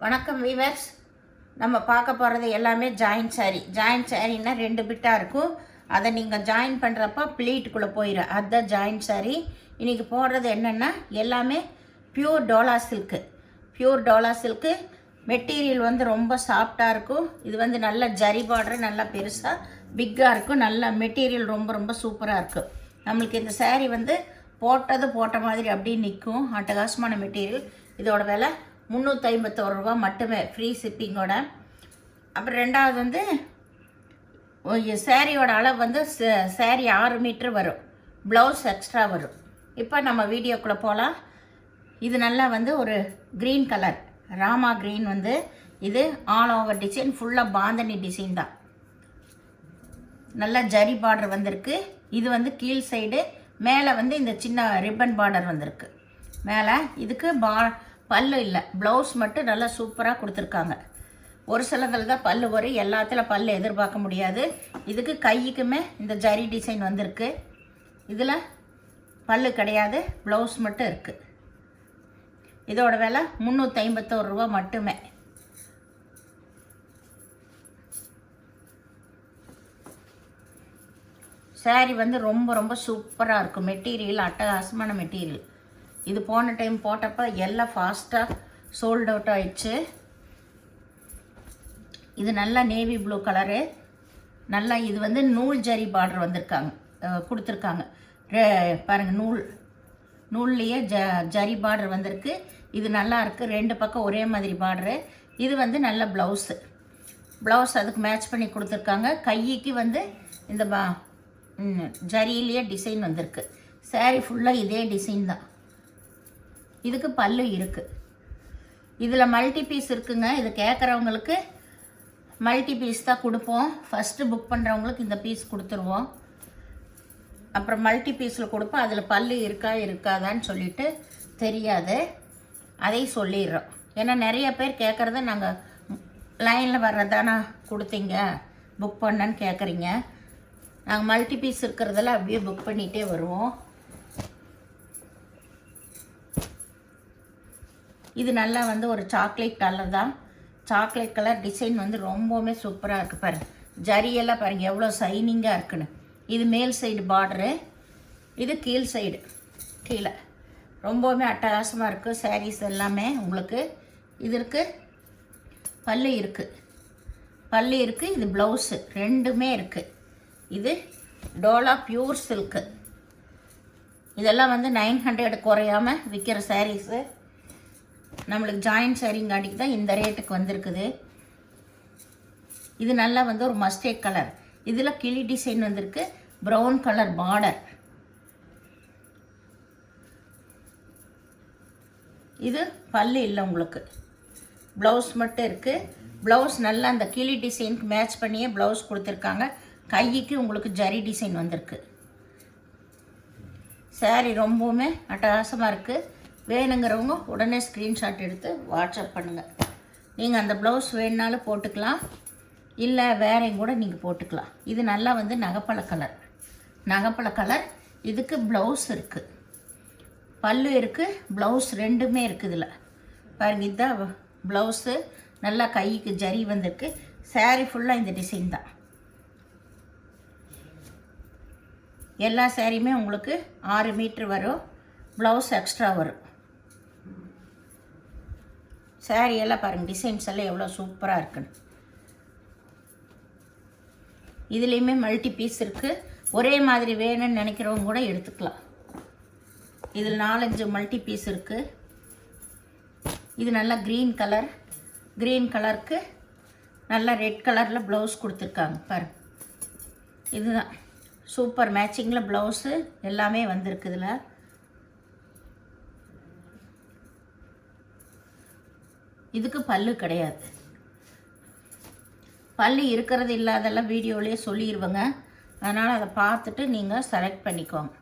வணக்கம் வீவர்ஸ். நம்ம பார்க்க போகிறது எல்லாமே ஜாயின்ட் சாரீ. ஜாயின்ட் சாரீன்னா 2 பிட்டாக இருக்கும். அதை நீங்கள் ஜாயின் பண்ணுறப்ப ப்ளீட்டுக்குள்ளே போயிடும். அதுதான் ஜாயின்ட் சாரீ. இன்றைக்கி போடுறது என்னென்னா எல்லாமே pure Dola silk. Pure Dola silk material வந்து ரொம்ப சாஃப்டாக இருக்கும். இது வந்து நல்ல ஜரி பார்டர், நல்லா பெருசாக பிக்காக இருக்கும். நல்ல மெட்டீரியல் ரொம்ப ரொம்ப சூப்பராக இருக்கும். நம்மளுக்கு இந்த சாரீ வந்து போட்ட மாதிரி அப்படியே நிற்கும். அட்டகாசமான மெட்டீரியல். இதோட விலை 351 ரூபா மட்டுமே, ஃப்ரீ ஷிப்பிங்கோட. அப்புறம் ரெண்டாவது வந்து சேரீயோட அளவு வந்து சேரீ 6 மீட்ரு வரும். ப்ளவுஸ் எக்ஸ்ட்ரா வரும். இப்போ நம்ம வீடியோக்குள்ளே போகலாம். இது நல்லா வந்து ஒரு க்ரீன் கலர், ராமா க்ரீன். வந்து இது ஆல் ஓவர் டிசைன், ஃபுல்லாக பாந்தனி டிசைன் தான். நல்லா ஜரி பார்டர் வந்திருக்கு. இது வந்து கீழ் சைடு, மேலே வந்து இந்த சின்ன ரிப்பன் பார்டர் வந்திருக்கு. மேலே இதுக்கு பல்லு இல்லை, ப்ளவுஸ் மட்டும் நல்லா சூப்பராக கொடுத்துருக்காங்க. ஒரு சிலதில் தான் பல்லு வரும், எல்லாத்துல பல்லு எதிர்பார்க்க முடியாது. இதுக்கு கைக்குமே இந்த ஜரி டிசைன் வந்திருக்கு. இதில் பல்லு கிடையாது, ப்ளவுஸ் மட்டும் இருக்குது. இதோட விலை 351 ரூபா மட்டுமே. சாரீ வந்து ரொம்ப ரொம்ப சூப்பராக இருக்கும். மெட்டீரியல் அட்டகாசமான மெட்டீரியல். இது போன டைம் போட்டப்போ எல்லாம் ஃபாஸ்ட்டாக சோல்ட் அவுட் ஆயிடுச்சு. இது நல்லா நேவி ப்ளூ கலரு. நல்லா இது வந்து நூல் ஜரி பார்டர் கொடுத்துருக்காங்க. பாருங்கள், நூல்லையே ஜரி பார்டர் வந்திருக்கு. இது நல்லா இருக்குது. 2 பக்கம் ஒரே மாதிரி பார்டரு. இது வந்து நல்ல ப்ளவுஸ் அதுக்கு மேட்ச் பண்ணி கொடுத்துருக்காங்க. கைக்கு வந்து இந்த ஜரியிலேயே டிசைன் வந்திருக்கு. சாரீ ஃபுல்லாக இதே டிசைன் தான். இதுக்கு பல்லு இருக்குது. இதில் மல்டி பீஸ் இருக்குங்க. இது கேட்குறவங்களுக்கு மல்டி பீஸ் தான் கொடுப்போம். ஃபஸ்ட்டு புக் பண்ணுறவங்களுக்கு இந்த பீஸ் கொடுத்துருவோம். அப்புறம் மல்டி பீஸில் கொடுப்போம். அதில் பல்லு இருக்காதான்னு சொல்லிட்டு தெரியாது, அதை சொல்லிடுறோம். ஏன்னா நிறைய பேர் கேட்குறத நாங்கள் லைனில் வர்றதானா கொடுத்தீங்க, புக் பண்ணன்னு கேட்குறீங்க. நாங்கள் மல்டி பீஸ் இருக்கிறதெல்லாம் அப்படியே புக் பண்ணிகிட்டே வருவோம். இது நல்லா வந்து ஒரு சாக்லேட் கலர் தான். சாக்லேட் கலர் டிசைன் வந்து ரொம்பவுமே சூப்பராக இருக்குது. பாருங்கள், ஜரியெல்லாம் பாருங்கள் எவ்வளோ சைனிங்காக இருக்குன்னு. இது மேல் சைடு பார்டரு, இது கீழ் சைடு. கீழே ரொம்பவுமே அட்டகாசமாக இருக்குது. சாரீஸ் எல்லாமே உங்களுக்கு இதற்கு பல்லு இருக்குது. இது ப்ளவுஸு ரெண்டுமே இருக்குது. இது டோலா பியூர் சில்க்கு. இதெல்லாம் வந்து 900 குறையாமல் விற்கிற சாரீஸு. நம்மளுக்கு ஜாயின்ட் சாரீங்காட்டிக்கு தான் இந்த ரேட்டுக்கு வந்திருக்குது. இது நல்லா வந்து ஒரு மஸ்டேட் கலர். இதில் கிளி டிசைன் வந்திருக்கு. Brown colour border. இது பல்லு இல்லை, உங்களுக்கு ப்ளவுஸ் மட்டும் இருக்குது. ப்ளவுஸ் நல்லா அந்த கிளி டிசைனுக்கு மேட்ச் பண்ணியே ப்ளவுஸ் கொடுத்துருக்காங்க. கைக்கு உங்களுக்கு ஜரி டிசைன் வந்திருக்கு. சாரீ ரொம்பவுமே அட்டகாசமாக இருக்குது. வேணுங்கிறவங்க உடனே ஸ்க்ரீன்ஷாட் எடுத்து வாட்ஸ்அப் பண்ணுங்கள். நீங்கள் அந்த ப்ளவுஸ் வேணுனாலும் போட்டுக்கலாம், இல்லை வேறையும் கூட நீங்கள் போட்டுக்கலாம். இது நல்லா வந்து நகைப்பழ கலர். இதுக்கு ப்ளவுஸ் இருக்குது, பல்லு இருக்குது, ப்ளவுஸ் ரெண்டுமே இருக்குது. இதில் பாருங்கள், இதுதான் ப்ளவுஸு. நல்லா கைக்கு ஜரி வந்திருக்கு. சாரீ ஃபுல்லாக இந்த டிசைன் தான். எல்லா சாரியுமே உங்களுக்கு 6 மீட்ரு வரும். ப்ளவுஸ் எக்ஸ்ட்ரா வரும். சாரீ எல்லாம் பாருங்கள், டிசைன்ஸ் எல்லாம் எவ்வளோ சூப்பராக இருக்குன்னு. இதுலேயுமே மல்டி பீஸ் இருக்குது. ஒரே மாதிரி வேணும்னு நினைக்கிறவங்க கூட எடுத்துக்கலாம். இதில் 4-5 மல்டி பீஸ் இருக்குது. இது நல்லா க்ரீன் கலருக்கு நல்லா ரெட் கலரில் ப்ளவுஸ் கொடுத்துருக்காங்க. பாருங்கள், இதுதான் சூப்பர் மேட்சிங்கில் ப்ளவுஸு எல்லாமே வந்திருக்கு. இதில் இதுக்கு பல்லு கிடையாது. பல்லு இருக்கிறது இல்லாதெல்லாம் வீடியோலேயே சொல்லிடுவேங்க. அதனால் அதை பார்த்துட்டு நீங்கள் செலக்ட் பண்ணிக்கோங்க.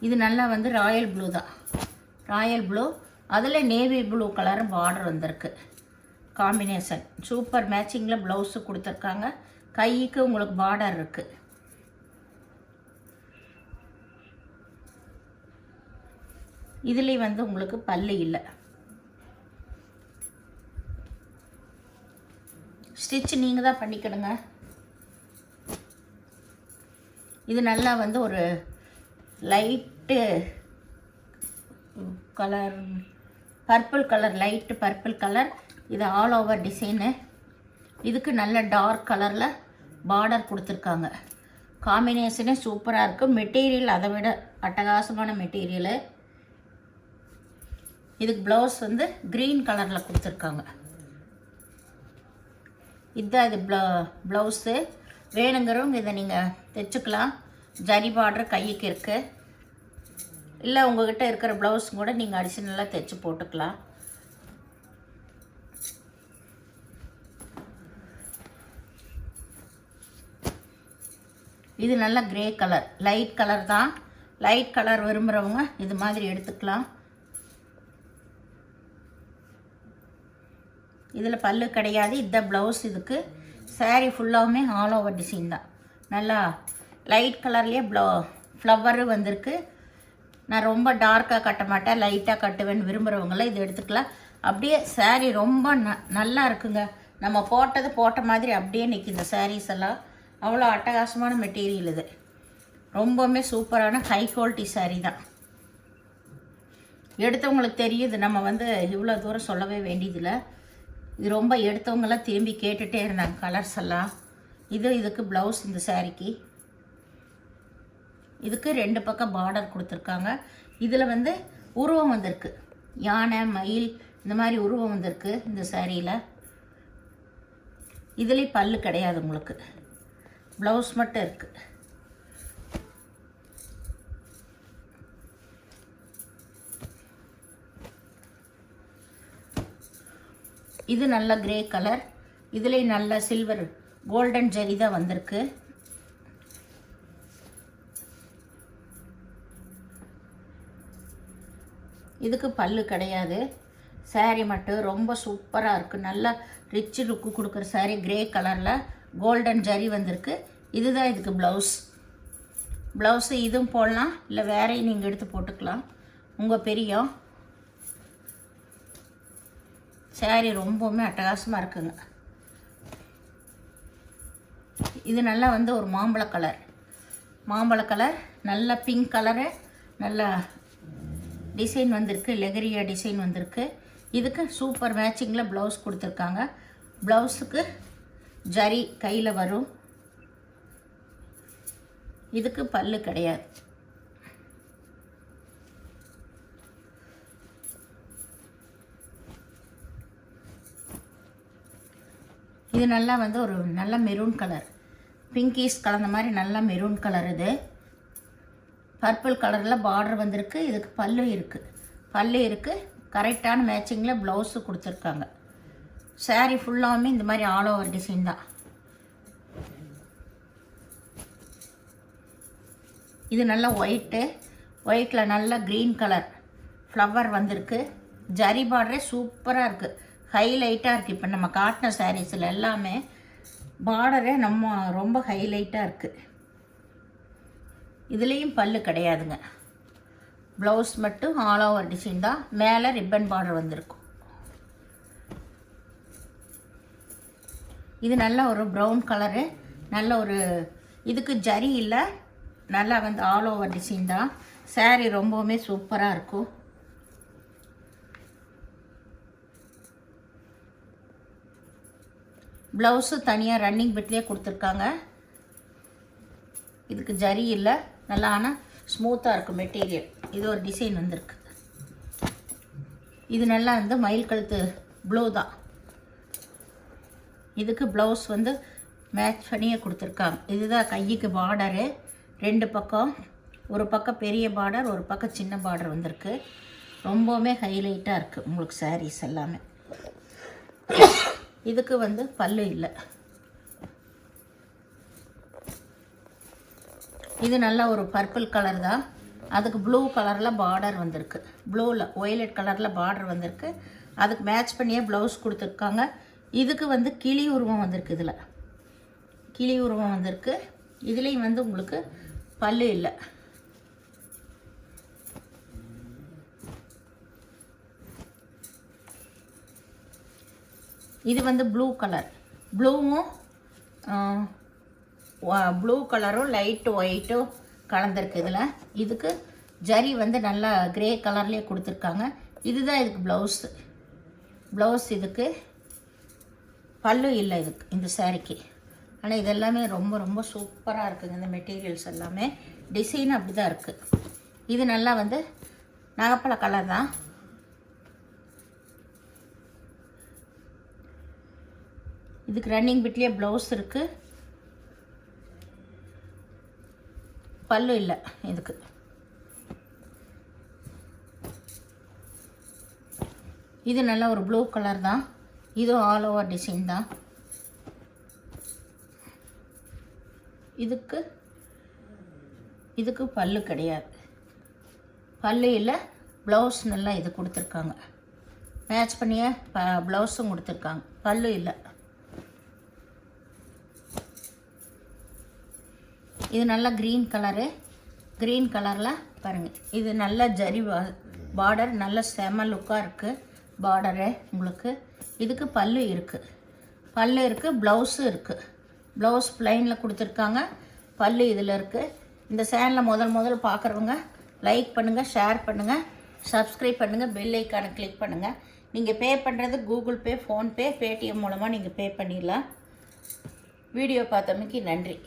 இது நல்லா வந்து ராயல் ப்ளூ தான். ராயல் ப்ளூ, அதில் நேவி ப்ளூ கலர் பார்டர் வந்திருக்கு. காம்பினேஷன் சூப்பர் மேட்சிங்கில் ப்ளவுஸு கொடுத்துருக்காங்க. கைக்கு உங்களுக்கு பார்டர் இருக்குது. இதுலேயும் வந்து உங்களுக்கு பல்லு இல்லை. ஸ்டிச் நீங்கள் தான் பண்ணிக்கணுங்க. இது நல்லா வந்து ஒரு light colour, purple colour, light purple colour. இது ஆல் ஓவர் டிசைனு. இதுக்கு நல்ல டார்க் கலரில் பார்டர் கொடுத்துருக்காங்க. காம்பினேஷனே சூப்பராக இருக்குது. மெட்டீரியல் அதை விட அட்டகாசமான மெட்டீரியலு. இதுக்கு ப்ளவுஸ் வந்து க்ரீன் கலரில் கொடுத்துருக்காங்க. இதுதான் இது ப்ளவுஸு. வேணுங்கிறவங்க இதை நீங்கள் தைச்சிக்கலாம். ஜரி பார்டர் கைக்கு இருக்குது. இல்லை உங்கள்கிட்ட இருக்கிற ப்ளவுஸ் கூட நீங்கள் அடிஷ்னலாக தைச்சி போட்டுக்கலாம். இது நல்ல கிரே கலர், லைட் கலர் தான். லைட் கலர் விரும்புகிறவங்க இது மாதிரி எடுத்துக்கலாம். இதில் பல்லு கிடையாது. இதுதான் ப்ளவுஸ். இதுக்கு சாரீ ஃபுல்லாகவுமே ஆல் ஓவர் டிசைன் தான். நல்லா லைட் கலர்லேயே ஃப்ளவரு வந்திருக்கு. நான் ரொம்ப டார்க்காக கட்ட மாட்டேன், லைட்டாக கட்டுவேன்னு விரும்புகிறவங்களாம் இது எடுத்துக்கலாம். அப்படியே சாரீ ரொம்ப நல்லா இருக்குங்க. நம்ம போட்ட மாதிரி அப்படியே நிற்கிது சாரீஸ் எல்லாம். அவ்வளோ அட்டகாசமான மெட்டீரியல் இது. ரொம்பவுமே சூப்பரான ஹை குவாலிட்டி சாரீ தான். எடுத்தவங்களுக்கு தெரியுது. நம்ம வந்து இவ்வளோ தூரம் சொல்லவே வேண்டியதில்லை. இது ரொம்ப எடுத்தவங்களாம் திரும்பி கேட்டுகிட்டே இருந்தாங்க கலர்ஸ் எல்லாம். இதுக்கு ப்ளவுஸ் இந்த சாரீக்கு. இதுக்கு 2 பக்கம் பார்டர் கொடுத்துருக்காங்க. இதில் வந்து உருவம் வந்திருக்கு. யானை, மயில் இந்த மாதிரி உருவம் வந்திருக்கு இந்த சாரியில். இதுலேயும் பல்லு கிடையாது உங்களுக்கு, ப்ளவுஸ் மட்டும் இருக்குது. இது நல்ல கிரே கலர். இதுலேயும் நல்ல சில்வர் கோல்டன் ஜரி தான் வந்திருக்கு. இதுக்கு பல்லு கிடையாது. சாரீ மட்டும் ரொம்ப சூப்பராக இருக்குது. நல்லா ரிச் லுக்கு கொடுக்குற சாரீ. கிரே கலரில் கோல்டன் ஜரி வந்திருக்கு. இதுதான் இதுக்கு ப்ளவுஸு. இதுவும் போடலாம், இல்லை வேறையும் நீங்கள் எடுத்து போட்டுக்கலாம். உங்கள் பெரியம். சாரீ ரொம்பவுமே அட்டகாசமாக இருக்குங்க. இது நல்லா வந்து ஒரு மாம்பழ கலர், நல்ல பிங்க் கலரு, நல்ல டிசைன் வந்திருக்கு. லெகரியா டிசைன் வந்திருக்கு. இதுக்கு சூப்பர் மேட்சிங்கில் ப்ளவுஸ் கொடுத்துருக்காங்க. ப்ளவுஸுக்கு ஜரி கையில் வரும். இதுக்கு பல்லு கிடையாது. இது நல்லா வந்து ஒரு நல்ல மெரூன் கலர், பிங்கிஷ் கலந்த மாதிரி நல்ல மெரூன் கலர். இது பர்பிள் கலரில் பார்டர் வந்திருக்கு. இதுக்கு பல்லு இருக்குது. கரெக்டான மேட்சிங்கில் ப்ளவுஸு கொடுத்துருக்காங்க. சாரீ ஃபுல்லாகவுமே இந்த மாதிரி ஆல் ஓவர் டிசைன் தான். இது நல்ல ஒயிட்டில் நல்ல க்ரீன் கலர் ஃப்ளவர் வந்திருக்கு. ஜரி பார்டரே சூப்பராக இருக்குது, ஹைலைட்டாக இருக்குது. இப்போ நம்ம காட்டின சாரீஸில் எல்லாமே பார்டரே ரொம்ப ஹைலைட்டாக இருக்குது. இதுலேயும் பல்லு கிடையாதுங்க. ப்ளவுஸ் மட்டும் ஆல் ஓவர் டிசைன் தான். மேலே ரிப்பன் பார்டர் வந்திருக்கும். இது நல்ல ஒரு ப்ரௌன் கலரு. நல்ல ஒரு இதுக்கு ஜரி இல்லை, நல்லா வந்து ஆல் ஓவர் டிசைன் தான். சாரீ ரொம்பவுமே சூப்பராக இருக்கும். ப்ளவுஸு தனியாக ரன்னிங் பிட்லேயே கொடுத்துருக்காங்க. இதுக்கு ஜரி இல்லை, நல்லா ஆனால் ஸ்மூத்தாக இருக்கும் மெட்டீரியல். இது ஒரு டிசைன் வந்திருக்கு. இது நல்லா வந்து மயில் கழுத்து ப்ளூ தான். இதுக்கு ப்ளவுஸ் வந்து மேட்ச் பண்ணியே கொடுத்துருக்காங்க. இதுதான் கைக்கு பார்டரு. 2 பக்கம், ஒரு பக்கம் பெரிய பார்டர், ஒரு பக்கம் சின்ன பார்டர் வந்திருக்கு. ரொம்பவுமே ஹைலைட்டாக இருக்குது உங்களுக்கு சாரீஸ் எல்லாமே. இதுக்கு வந்து பல்லு இல்லை. இது நல்ல ஒரு பர்பிள் கலர் தான். அதுக்கு ப்ளூ கலரில் பார்டர் வந்திருக்கு. ப்ளூவில் ஒய்லட் கலரில் பார்டர் வந்திருக்கு. அதுக்கு மேட்ச் பண்ணியே ப்ளவுஸ் கொடுத்துருக்காங்க. இதுக்கு வந்து கிளி உருவம் வந்திருக்கு. இதில் கிளி உருவம் வந்திருக்கு. இதுலேயும் வந்து உங்களுக்கு பல்லு இல்லை. இது வந்து ப்ளூ கலர், ப்ளூவும் ப்ளூ கலரும் லைட்டு ஒயிட்டும் கலந்துருக்கு இதில். இதுக்கு ஜரி வந்து நல்லா கிரே கலர்லேயே கொடுத்துருக்காங்க. இதுதான் இதுக்கு ப்ளவுஸ். இதுக்கு பல்லு இல்லை இதுக்கு, இந்த சாரிக்கு. ஆனால் இதெல்லாமே ரொம்ப ரொம்ப சூப்பராக இருக்குங்க. இந்த மெட்டீரியல்ஸ் எல்லாமே டிசைன் அப்படி தான் இருக்குது. இது நல்லா வந்து நகைப்பழ கலர் தான். இதுக்கு ரன்னிங் பிட்லேயே ப்ளவுஸ் இருக்குது, பல்லு இல்லை இதுக்கு. இது நல்ல ஒரு ப்ளூ கலர் தான். இதுவும் ஆல் ஓவர் டிசைன் தான். இதுக்கு பல்லு கிடையாது, பல்லு இல்லை, ப்ளவுஸ் நல்லா இது கொடுத்துருக்காங்க. மேட்ச் பண்ணிய ப்ளவுஸும் கொடுத்துருக்காங்க, பல்லு இல்லை. இது நல்ல க்ரீன் கலரு. க்ரீன் கலரில் பாருங்கள், இது நல்ல ஜரி பார்டர், நல்ல செம லுக்காக இருக்குது பார்டரு உங்களுக்கு. இதுக்கு பல்லு இருக்குது, ப்ளவுஸும் இருக்குது. ப்ளவுஸ் ப்ளைனில் கொடுத்துருக்காங்க, பல்லு இதில் இருக்குது. இந்த சேனலை முதல் பார்க்குறவங்க லைக் பண்ணுங்கள், ஷேர் பண்ணுங்கள், சப்ஸ்கிரைப் பண்ணுங்கள், பெல் ஐக்கானை கிளிக் பண்ணுங்கள். நீங்கள் பே பண்ணுறது கூகுள் பே, ஃபோன்பே, பேடிஎம் மூலமாக நீங்கள் பே பண்ணிடலாம். வீடியோ பார்த்தமைக்கு நன்றி.